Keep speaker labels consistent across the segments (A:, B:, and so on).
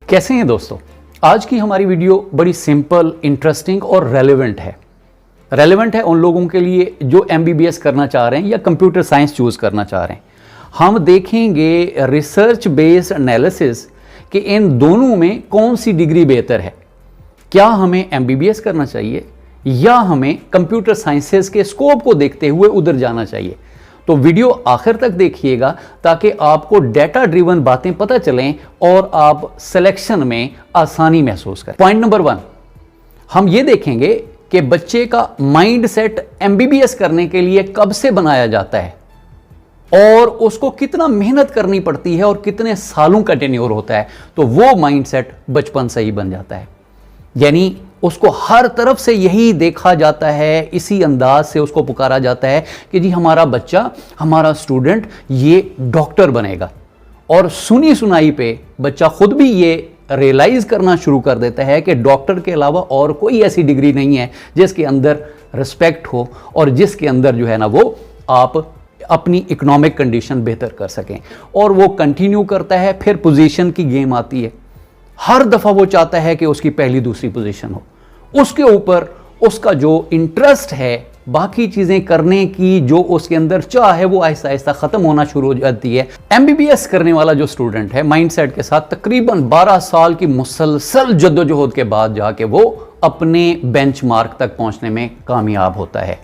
A: कैसे हैं दोस्तों। आज की हमारी वीडियो बड़ी सिंपल, इंटरेस्टिंग और रेलेवेंट है। रेलेवेंट है उन लोगों के लिए जो एमबीबीएस करना चाह रहे हैं या कंप्यूटर साइंस चूज करना चाह रहे हैं। हम देखेंगे रिसर्च बेस्ड एनालिसिस कि इन दोनों में कौन सी डिग्री बेहतर है। क्या हमें एमबीबीएस करना चाहिए या हमें कंप्यूटर साइंसेस के स्कोप को देखते हुए उधर जाना चाहिए। तो वीडियो आखिर तक देखिएगा ताकि आपको डेटा ड्रिवन बातें पता चलें और आप सिलेक्शन में आसानी महसूस करें। पॉइंट नंबर 1, हम ये देखेंगे कि बच्चे का माइंड सेट एमबीबीएस करने के लिए कब से बनाया जाता है और उसको कितना मेहनत करनी पड़ती है और कितने सालों का टेन्योर होता है। तो वो माइंड सेट बचपन से ही बन जाता है, यानी उसको हर तरफ से यही देखा जाता है, इसी अंदाज से उसको पुकारा जाता है कि जी हमारा बच्चा, हमारा स्टूडेंट ये डॉक्टर बनेगा। और सुनी सुनाई पे बच्चा खुद भी ये रियलाइज करना शुरू कर देता है कि डॉक्टर के अलावा और कोई ऐसी डिग्री नहीं है जिसके अंदर रिस्पेक्ट हो और जिसके अंदर जो है ना वो आप अपनी इकोनॉमिक कंडीशन बेहतर कर सकें। और वो कंटिन्यू करता है, फिर पोजीशन की गेम आती है। हर दफा वो चाहता है कि उसकी पहली दूसरी पोजीशन हो, उसके ऊपर उसका जो इंटरेस्ट है बाकी चीजें करने की, जो उसके अंदर चाह है, वो आहिस्ता आहिस्ता खत्म होना शुरू हो जाती है। एमबीबीएस करने वाला जो स्टूडेंट है माइंडसेट के साथ तकरीबन 12 साल की मुसलसल जद्दोजहद के बाद जाके वो अपने बेंचमार्क तक पहुंचने में कामयाब होता है।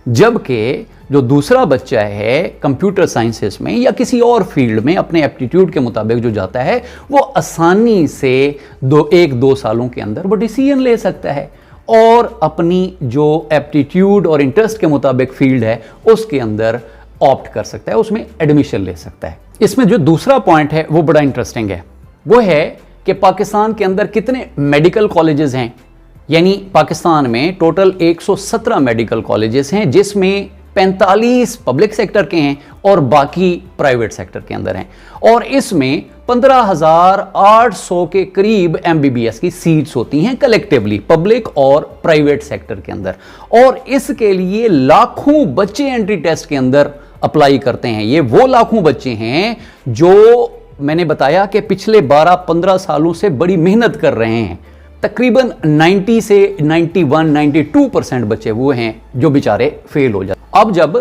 A: जबकि जो दूसरा बच्चा है कंप्यूटर साइंसेस में या किसी और फील्ड में अपने एप्टीट्यूड के मुताबिक जो जाता है, वो आसानी से 1-2 सालों के अंदर वो डिसीजन ले सकता है और अपनी जो एप्टीट्यूड और इंटरेस्ट के मुताबिक फील्ड है उसके अंदर ऑप्ट कर सकता है, उसमें एडमिशन ले सकता है। इसमें जो दूसरा पॉइंट है वो बड़ा इंटरेस्टिंग है। वो है कि पाकिस्तान के अंदर कितने मेडिकल कॉलेजेस हैं। यानी पाकिस्तान में टोटल 117 मेडिकल कॉलेजेस हैं, जिसमें 45 पब्लिक सेक्टर के हैं और बाकी प्राइवेट सेक्टर के अंदर हैं। और इसमें 15,800 के करीब एमबीबीएस की सीट्स होती हैं कलेक्टिवली पब्लिक और प्राइवेट सेक्टर के अंदर। और इसके लिए लाखों बच्चे एंट्री टेस्ट के अंदर अप्लाई करते हैं। ये वो लाखों बच्चे हैं जो मैंने बताया कि पिछले 12-15 सालों से बड़ी मेहनत कर रहे हैं। तकरीबन 90 से 91-92% बच्चे वो हैं जो बेचारे फेल हो जाते। अब जब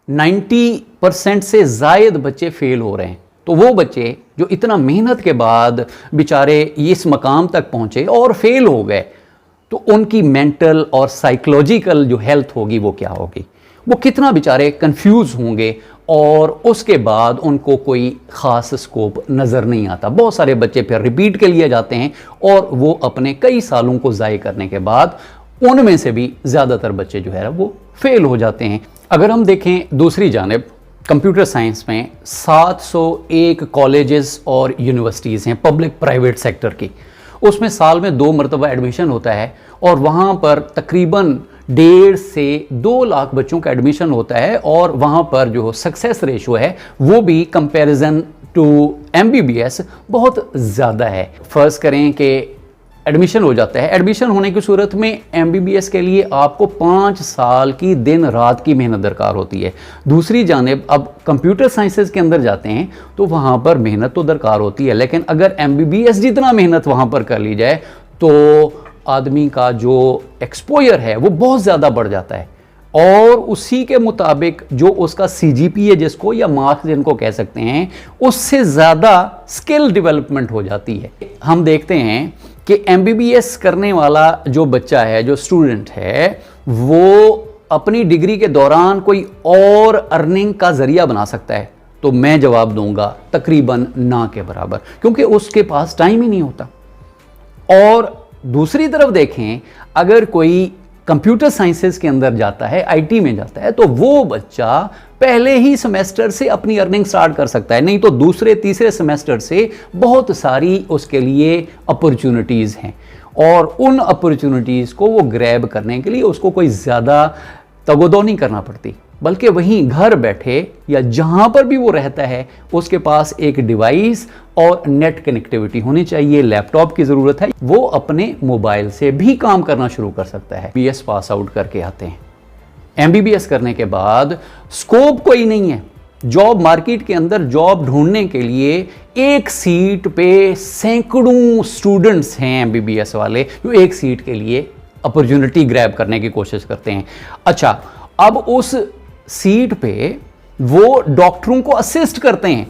A: 90% से जायद बच्चे फेल हो रहे हैं तो वो बच्चे जो इतना मेहनत के बाद बेचारे इस मकाम तक पहुंचे और फेल हो गए, तो उनकी मेंटल और साइकोलॉजिकल जो हेल्थ होगी वो क्या होगी, वो कितना बेचारे कंफ्यूज होंगे और उसके बाद उनको कोई ख़ास स्कोप नज़र नहीं आता। बहुत सारे बच्चे फिर रिपीट के लिए जाते हैं और वो अपने कई सालों को ज़ाय करने के बाद उनमें से भी ज़्यादातर बच्चे जो है वो फेल हो जाते हैं। अगर हम देखें दूसरी जानिब, कंप्यूटर साइंस में 701 कॉलेजेस और यूनिवर्सिटीज़ हैं पब्लिक प्राइवेट सेक्टर की। उसमें साल में 2 मरतबा एडमिशन होता है और वहाँ पर तकरीबन 1.5 से 2 लाख बच्चों का एडमिशन होता है। और वहाँ पर जो सक्सेस रेशो है वो भी कंपैरिजन टू एमबीबीएस बहुत ज़्यादा है। फर्ज करें कि एडमिशन हो जाता है, एडमिशन होने की सूरत में एमबीबीएस के लिए आपको 5 साल की दिन रात की मेहनत दरकार होती है। दूसरी जानिब अब कंप्यूटर साइंसेज के अंदर जाते हैं तो वहाँ पर मेहनत तो दरकार होती है, लेकिन अगर एमबीबीएस जितना मेहनत वहाँ पर कर ली जाए तो आदमी का जो एक्सपोजर है वो बहुत ज़्यादा बढ़ जाता है और उसी के मुताबिक जो उसका सीजीपीए जिसको या मार्क्स जिनको कह सकते हैं, उससे ज़्यादा स्किल डेवलपमेंट हो जाती है। हम देखते हैं कि एमबीबीएस करने वाला जो बच्चा है, जो स्टूडेंट है, वो अपनी डिग्री के दौरान कोई और अर्निंग का ज़रिया बना सकता है। तो मैं जवाब दूंगा तकरीबन ना के बराबर, क्योंकि उसके पास टाइम ही नहीं होता। और दूसरी तरफ देखें, अगर कोई कंप्यूटर साइंसेस के अंदर जाता है, आईटी में जाता है, तो वो बच्चा पहले ही सेमेस्टर से अपनी अर्निंग स्टार्ट कर सकता है, नहीं तो दूसरे तीसरे सेमेस्टर से बहुत सारी उसके लिए अपॉर्चुनिटीज़ हैं। और उन अपॉर्चुनिटीज़ को वो ग्रैब करने के लिए उसको कोई ज़्यादा तगोदो नहीं करना पड़ती, बल्कि वहीं घर बैठे या जहां पर भी वो रहता है उसके पास एक डिवाइस और नेट कनेक्टिविटी होनी चाहिए, लैपटॉप की ज़रूरत है, वो अपने मोबाइल से भी काम करना शुरू कर सकता है। बीएस पास आउट करके आते हैं, एमबीबीएस करने के बाद स्कोप कोई नहीं है, जॉब मार्केट के अंदर जॉब ढूंढने के लिए एक सीट पे सैकड़ों स्टूडेंट्स हैं एमबीबीएस वाले जो एक सीट के लिए अपॉर्चुनिटी ग्रैब करने की कोशिश करते हैं। अच्छा, अब उस सीट पे वो डॉक्टरों को असिस्ट करते हैं,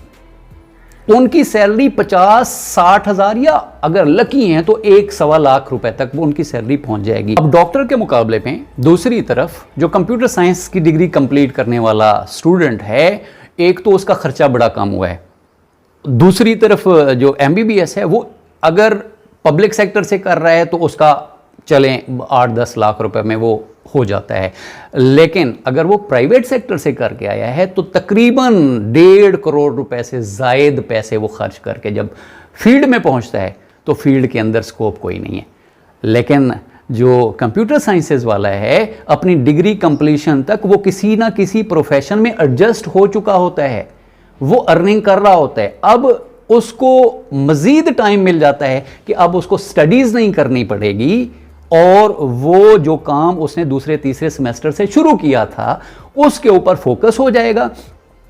A: उनकी सैलरी 50-60 हज़ार या अगर लकी हैं तो 1-1.25 लाख रुपए तक वो उनकी सैलरी पहुंच जाएगी। अब डॉक्टर के मुकाबले में दूसरी तरफ जो कंप्यूटर साइंस की डिग्री कंप्लीट करने वाला स्टूडेंट है, एक तो उसका खर्चा बड़ा कम हुआ है, दूसरी तरफ जो एमबीबीएस है वो अगर पब्लिक सेक्टर से कर रहा है तो उसका चलें 8-10 लाख रुपए में वो हो जाता है, लेकिन अगर वो प्राइवेट सेक्टर से करके आया है तो तकरीबन 1.5 करोड़ रुपए से ज़ायद पैसे वो खर्च करके जब फील्ड में पहुंचता है तो फील्ड के अंदर स्कोप कोई नहीं है। लेकिन जो कंप्यूटर साइंसेज वाला है अपनी डिग्री कंप्लीशन तक वो किसी ना किसी प्रोफेशन में एडजस्ट हो चुका होता है, वो अर्निंग कर रहा होता है। अब उसको मज़ीद टाइम मिल जाता है कि अब उसको स्टडीज़ नहीं करनी पड़ेगी और वो जो काम उसने दूसरे तीसरे सेमेस्टर से शुरू किया था उसके ऊपर फोकस हो जाएगा।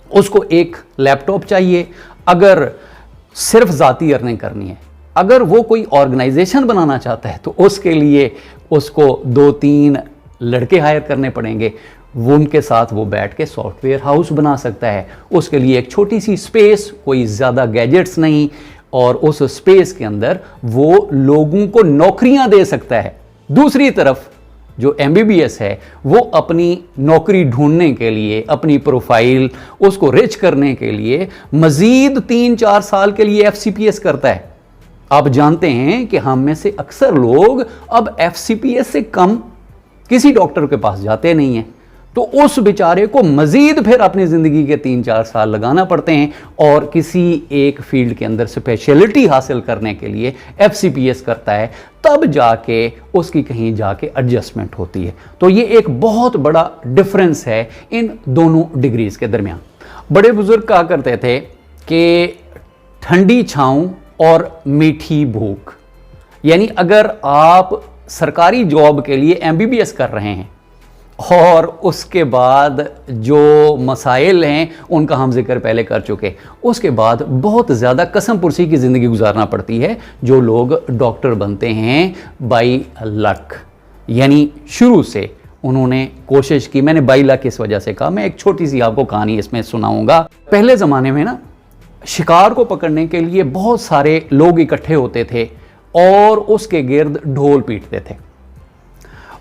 A: उसको एक लैपटॉप चाहिए अगर सिर्फ ज़ाती अर्निंग करनी है, अगर वो कोई ऑर्गेनाइजेशन बनाना चाहता है तो उसके लिए उसको 2-3 लड़के हायर करने पड़ेंगे, वो उनके साथ वो बैठ के सॉफ्टवेयर हाउस बना सकता है। उसके लिए एक छोटी सी स्पेस, कोई ज़्यादा गैजेट्स नहीं, और उस स्पेस के अंदर वो लोगों को नौकरियां दे सकता है। दूसरी तरफ जो एमबीबीएस है वो अपनी नौकरी ढूंढने के लिए, अपनी प्रोफाइल उसको रिच करने के लिए मज़ीद 3-4 साल के लिए एफसीपीएस करता है। आप जानते हैं कि हम में से अक्सर लोग अब एफसीपीएस से कम किसी डॉक्टर के पास जाते नहीं हैं, तो उस बेचारे को मज़ीद फिर अपनी ज़िंदगी के 3-4 साल लगाना पड़ते हैं और किसी एक फील्ड के अंदर स्पेशलिटी हासिल करने के लिए एफसीपीएस करता है, तब जाके उसकी कहीं जाके एडजस्टमेंट होती है। तो ये एक बहुत बड़ा डिफरेंस है इन दोनों डिग्रीज के दरमियान। बड़े बुजुर्ग कहा करते थे कि ठंडी छाँव और मीठी भूख, यानी अगर आप सरकारी जॉब के लिए एमबीबीएस कर रहे हैं और उसके बाद जो मसाइल हैं उनका हम जिक्र पहले कर चुके, उसके बाद बहुत ज़्यादा कसम पुरसी की ज़िंदगी गुजारना पड़ती है जो लोग डॉक्टर बनते हैं बाई लक, यानी शुरू से उन्होंने कोशिश की। मैंने बाई लक इस वजह से कहा, मैं एक छोटी सी आपको कहानी इसमें सुनाऊंगा। पहले ज़माने में ना शिकार को पकड़ने के लिए बहुत सारे लोग इकट्ठे होते थे और उसके गिर्द ढोल पीटते थे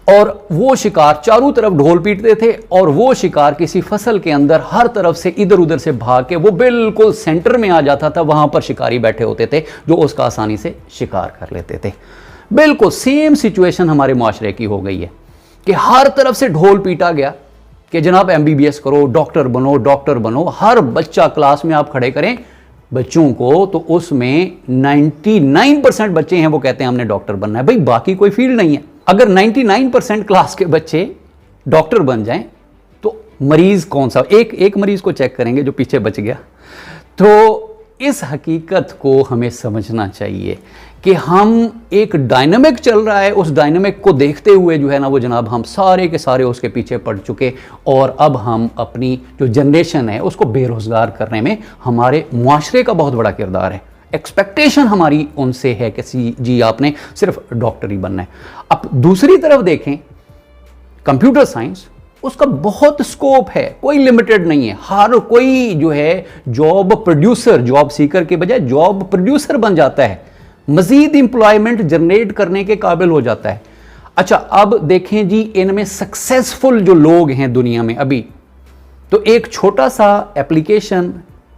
A: और वो शिकार चारों तरफ ढोल पीटते थे और वो शिकार किसी फसल के अंदर हर तरफ से इधर उधर से भाग के वो बिल्कुल सेंटर में आ जाता था। वहां पर शिकारी बैठे होते थे जो उसका आसानी से शिकार कर लेते थे। बिल्कुल सेम सिचुएशन हमारे माशरे की हो गई है कि हर तरफ से ढोल पीटा गया कि जनाब एमबीबीएस करो, डॉक्टर बनो, डॉक्टर बनो। हर बच्चा क्लास में आप खड़े करें बच्चों को तो उसमें 99% बच्चे हैं वो कहते हैं हमने डॉक्टर बनना है। भाई बाकी कोई फील्ड नहीं है। अगर 99% क्लास के बच्चे डॉक्टर बन जाएं तो मरीज कौन सा, एक मरीज को चेक करेंगे जो पीछे बच गया। तो इस हकीकत को हमें समझना चाहिए कि हम एक डायनामिक चल रहा है, उस डायनामिक को देखते हुए जो है ना वो जनाब हम सारे के सारे उसके पीछे पड़ चुके और अब हम अपनी जो जनरेशन है उसको बेरोजगार करने में हमारे मुआशरे का बहुत बड़ा किरदार है। एक्सपेक्टेशन हमारी उनसे है कि जी आपने सिर्फ डॉक्टर ही बनना है। अब दूसरी तरफ देखें कंप्यूटर साइंस, उसका बहुत स्कोप है, कोई लिमिटेड नहीं है। हर कोई जो है जॉब प्रोड्यूसर, जॉब सीकर के बजाय जॉब प्रोड्यूसर बन जाता है, मजीद इंप्लॉयमेंट जनरेट करने के काबिल हो जाता है। अच्छा अब देखें जी इनमें सक्सेसफुल जो लोग हैं दुनिया में अभी, तो एक छोटा सा एप्लीकेशन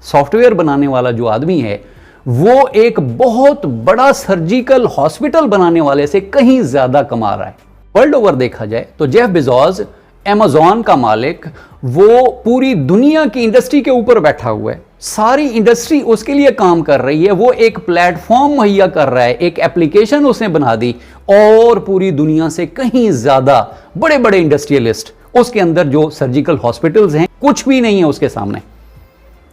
A: सॉफ्टवेयर बनाने वाला जो आदमी है वो एक बहुत बड़ा सर्जिकल हॉस्पिटल बनाने वाले से कहीं ज्यादा कमा रहा है। वर्ल्ड ओवर देखा जाए तो जेफ बेजोस अमेज़न का मालिक, वो पूरी दुनिया की इंडस्ट्री के ऊपर बैठा हुआ है, सारी इंडस्ट्री उसके लिए काम कर रही है, वो एक प्लेटफॉर्म मुहैया कर रहा है, एक एप्लीकेशन उसने बना दी और पूरी दुनिया से कहीं ज्यादा बड़े बड़े इंडस्ट्रियलिस्ट, उसके अंदर जो सर्जिकल हॉस्पिटल्स हैं कुछ भी नहीं है उसके सामने।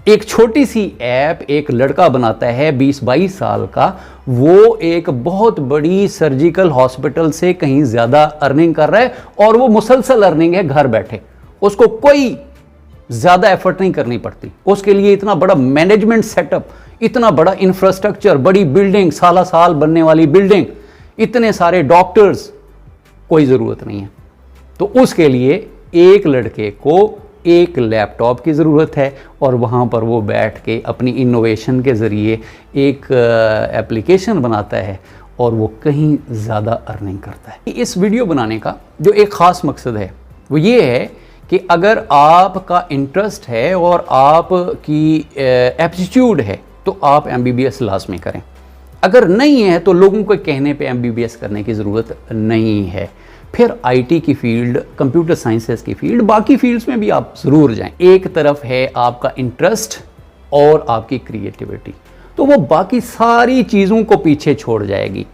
A: एक छोटी सी ऐप एक लड़का बनाता है 20-22 साल का, वो एक बहुत बड़ी सर्जिकल हॉस्पिटल से कहीं ज्यादा अर्निंग कर रहा है और वो मुसलसल अर्निंग है घर बैठे। उसको कोई ज़्यादा एफर्ट नहीं करनी पड़ती, उसके लिए इतना बड़ा मैनेजमेंट सेटअप, इतना बड़ा इंफ्रास्ट्रक्चर, बड़ी बिल्डिंग, साला साल बनने वाली बिल्डिंग, इतने सारे डॉक्टर्स, कोई ज़रूरत नहीं है। तो उसके लिए एक लड़के को एक लैपटॉप की ज़रूरत है और वहाँ पर वो बैठ के अपनी इनोवेशन के ज़रिए एक एप्लीकेशन बनाता है और वो कहीं ज़्यादा अर्निंग करता है। इस वीडियो बनाने का जो एक ख़ास मकसद है वो ये है कि अगर आपका इंटरेस्ट है और आपकी एप्टीट्यूड है तो आप MBBS लाजमी करें। अगर नहीं है तो लोगों के कहने पे MBBS करने की ज़रूरत नहीं है। फिर IT की फील्ड, कंप्यूटर साइंसेस की फील्ड, बाकी फील्ड्स में भी आप ज़रूर जाएं। एक तरफ है आपका इंटरेस्ट और आपकी क्रिएटिविटी, तो वो बाकी सारी चीज़ों को पीछे छोड़ जाएगी।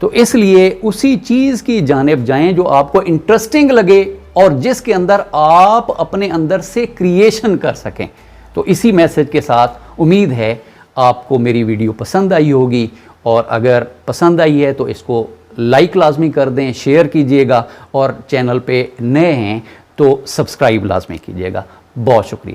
A: तो इसलिए उसी चीज़ की जानिब जाएं जो आपको इंटरेस्टिंग लगे और जिसके अंदर आप अपने अंदर से क्रिएशन कर सकें। तो इसी मैसेज के साथ उम्मीद है आपको मेरी वीडियो पसंद आई होगी, और अगर पसंद आई है तो इसको लाइक लाजमी कर दें, शेयर कीजिएगा, और चैनल पे नए हैं तो सब्सक्राइब लाजमी कीजिएगा। बहुत शुक्रिया।